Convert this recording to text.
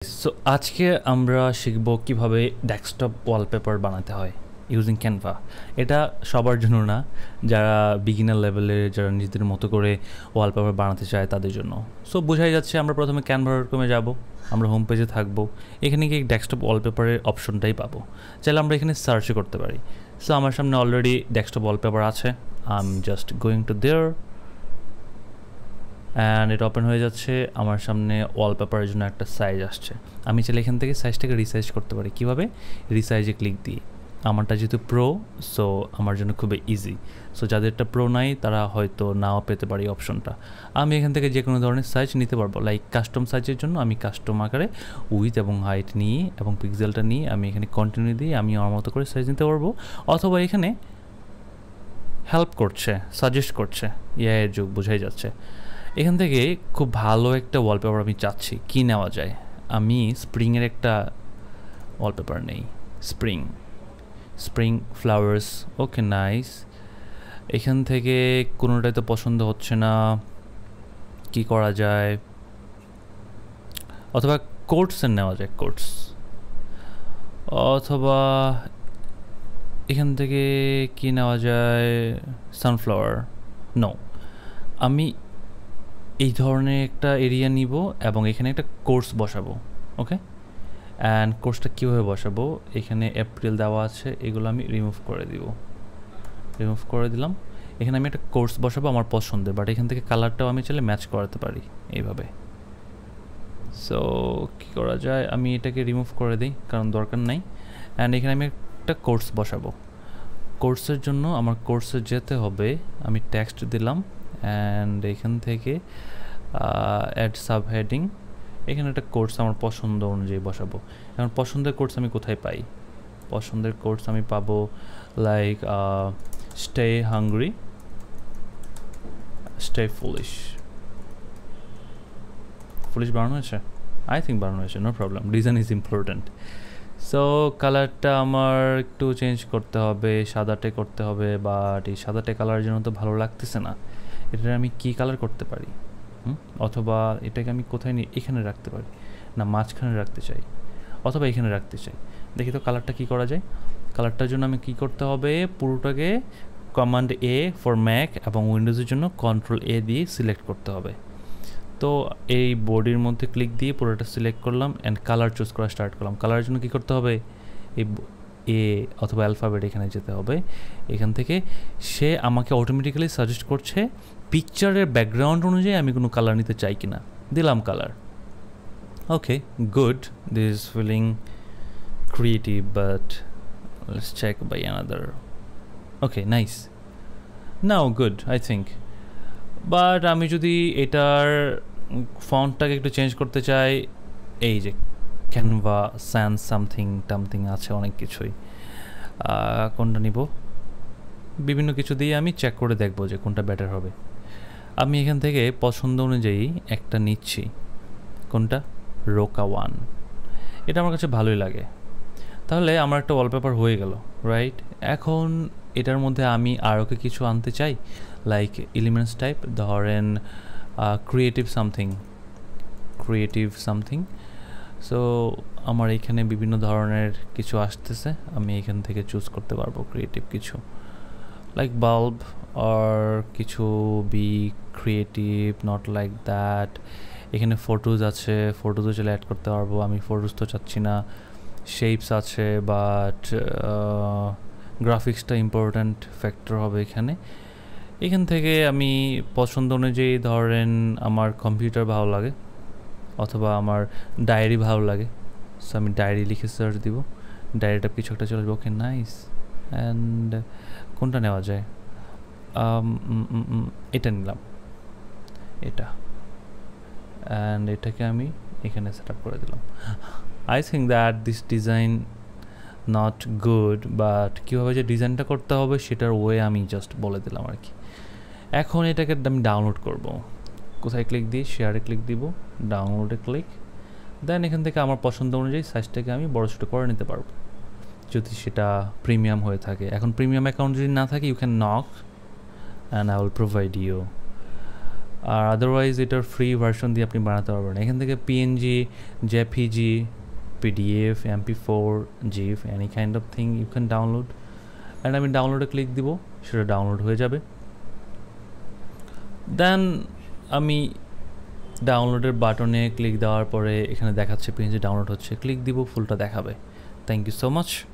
So আজকে আমরা শিখব কিভাবে ডেস্কটপ ওয়ালপেপার বানাতে হয় ইউজিং ক্যানভা। এটা সবার জন্য না, যারা বিগিনার লেভেলে যারা নিজেদের মতো করে ওয়ালপেপার বানাতে চায় তাদের জন্য। সো বোঝাই যাচ্ছে আমরা প্রথমে ক্যানভা.com যাব, আমরা হোম পেজে থাকবো, এখানে গিয়ে ডেস্কটপ ওয়ালপেপারের অপশনটাই পাবো। চাইলে আমরা এখানে সার্চও করতে পারি। সো আমার সামনে অলরেডি ডেস্কটপ ওয়ালপেপার আছে, I am just going to there and এটা ওপেন হয়ে যাচ্ছে। আমার সামনে ওয়ালপেপারের জন্য একটা সাইজ আসছে। আমি চাইলে এখান থেকে সাইজটাকে রিসাইজ করতে পারি। কীভাবে? রিসাইজে ক্লিক দিয়ে। আমারটা যেহেতু প্রো, সো আমার জন্য খুবই ইজি। সো যাদেরটা প্রো নাই তারা হয়তো নাও পেতে পারি অপশনটা। আমি এখান থেকে যে কোনো ধরনের সাইজ নিতে পারবো। লাইক কাস্টম সাইজের জন্য আমি কাস্টম আকারে উইথ এবং হাইট নিয়ে এবং পিক্সেলটা নিয়ে আমি এখানে কন্টিনিউ দিয়ে আমি আমার মতো করে সাইজ নিতে পারবো। অথবা এখানে হেল্প করছে, সাজেস্ট করছে, এর যুগ বোঝাই যাচ্ছে। এখান থেকে খুব ভালো একটা ওয়ালপেপার আমি চাচ্ছি, কী নেওয়া যায়? আমি স্প্রিংয়ের একটা ওয়ালপেপার নেই। Spring flowers, okay nice. এখান থেকে কোনোটাই তো পছন্দ হচ্ছে না, কি করা যায়? অথবা কোটসের নেওয়া যায়, কোটস। অথবা এখান থেকে কি নেওয়া যায়? সানফ্লাওয়ার। নো, আমি এই ধরনের একটা এরিয়া নিব এবং এখানে একটা কোর্স বসাবো। ওকে, অ্যান্ড কোর্সটা কীভাবে বসাবো? এখানে এপ্রিল দেওয়া আছে, এগুলো আমি রিমুভ করে দিলাম। এখানে আমি একটা কোর্স বসাবো আমার পছন্দের, বাট এখান থেকে কালারটাও আমি চাইলে ম্যাচ করাতে পারি এইভাবে। সো কী করা যায়? আমি এটাকে রিমুভ করে দিই কারণ দরকার নাই। অ্যান্ড এখানে আমি একটা কোর্স বসাবো। কোর্সের জন্য আমার কোর্সে যেতে হবে, আমি টেক্সট দিলাম অ্যান্ড এখান থেকে অ্যাড সাব হেডিং, এখানে একটা কোর্স আমার পছন্দ অনুযায়ী বসাবো। এখন পছন্দের কোর্স আমি কোথায় পাই? পছন্দের কোর্স আমি পাবো like stay hungry, stay foolish বানানো হয়েছে, আই থিঙ্ক বানানো হয়েছে, no problem, design is important. So কালারটা আমার একটু চেঞ্জ করতে হবে, সাদাটে করতে হবে, বাট এই সাদাটে কালারের জন্য তো ভালো লাগতেছে না। এটা আমি কি কালার করতে পারি? অথবা এটাকে আমি কোথায় নিয়ে এখানে রাখতে পারি না, মাঝখানে রাখতে চাই, অথবা এখানে রাখতে চাই। দেখি তো কালারটা কি করা যায়। কালারটার জন্য আমি কি করতে হবে? পুরোটাকে কমান্ড এ ফর ম্যাক এবং উইন্ডোজের জন্য কন্ট্রোল এ দিয়ে সিলেক্ট করতে হবে। তো এই বডির মধ্যে ক্লিক দিয়ে পুরোটা সিলেক্ট করলাম অ্যান্ড কালার চুজ করা স্টার্ট করলাম। কালারের জন্য কী করতে হবে? এই এ অথবা অ্যালফাবেট এখানে যেতে হবে। এখান থেকে সে আমাকে অটোমেটিক্যালি সাজেস্ট করছে পিকচারের ব্যাকগ্রাউন্ড অনুযায়ী আমি কোনো কালার নিতে চাই কি না। দিলাম colour. Okay, good, this is feeling creative, but let's check by another. Okay, nice, now good I think. But আমি যদি এটার ফন্টটাকে একটু চেঞ্জ করতে চাই, এই যে ক্যানভা স্যান্স সামথিং আছে অনেক কিছুই, কোনটা নিব? বিভিন্ন কিছু দিয়ে আমি চেক করে দেখবো যে কোনটা বেটার হবে। আমি এখান থেকে পছন্দ অনুযায়ী একটা নিচ্ছি। কোনটা? রোকা 1, এটা আমার কাছে ভালোই লাগে। তাহলে আমার একটা ওয়ালপেপার হয়ে গেল, রাইট? এখন এটার মধ্যে আমি আরও কিছু আনতে চাই, লাইক এলিমেন্টস টাইপ, ধরেন ক্রিয়েটিভ সামথিং। সো আমার এখানে বিভিন্ন ধরনের কিছু আসতেছে, আমি এখান থেকে চুজ করতে পারবো ক্রিয়েটিভ কিছু, লাইক বাল্ব আর কিছু be creative, not like that. এখানে ফটোজ আছে, ফটোজও চলে অ্যাড করতে পারবো। আমি ফটোজ তো চাচ্ছি না। শেপস আছে, বাট গ্রাফিক্সটা ইম্পর্ট্যান্ট ফ্যাক্টর হবে এখানে। এখান থেকে আমি পছন্দ অনুযায়ী, ধরেন আমার কম্পিউটার ভালো লাগে অথবা আমার ডায়েরি ভালো লাগে, সো আমি ডায়েরি লিখে সার্চ দিব, ডায়েরিটা কিছু একটা চলে আসবে। ওকে, নাইস। অ্যান্ড কোনটা নেওয়া যায়? এটা নিলাম, এটা, অ্যান্ড এটাকে আমি এখানে সেট আপ করে দিলাম। I think that this design not good, but কীভাবে যে ডিজাইনটা করতে হবে সেটার ওয়ে আমি জাস্ট বলে দিলাম আর কি। এখন এটাকে আমি ডাউনলোড করব। কোথায় ক্লিক দিই? শেয়ারে ক্লিক দিব, ডাউনলোডে ক্লিক, দেন এখান থেকে আমার পছন্দ অনুযায়ী সাইজটাকে আমি বড় ছোটো করে নিতে পারবো যদি সেটা প্রিমিয়াম হয়ে থাকে। এখন প্রিমিয়াম অ্যাকাউন্ট যদি না থাকে, you can knock and I will provide you or otherwise এটার ফ্রি ভার্সন দিয়ে আপনি বানাতে পারবেন। এখান থেকে PNG, JPG, PDF, MP4, GIF, any kind of thing you can download. And আমি ডাউনলোডে ক্লিক দিব, সেটা ডাউনলোড হয়ে যাবে। দেন আমি ডাউনলোডের বাটনে ক্লিক দেওয়ার পরে এখানে দেখাচ্ছে পিএনজি ডাউনলোড হচ্ছে, ক্লিক দিব, ফুলটা দেখাবে। Thank you so much.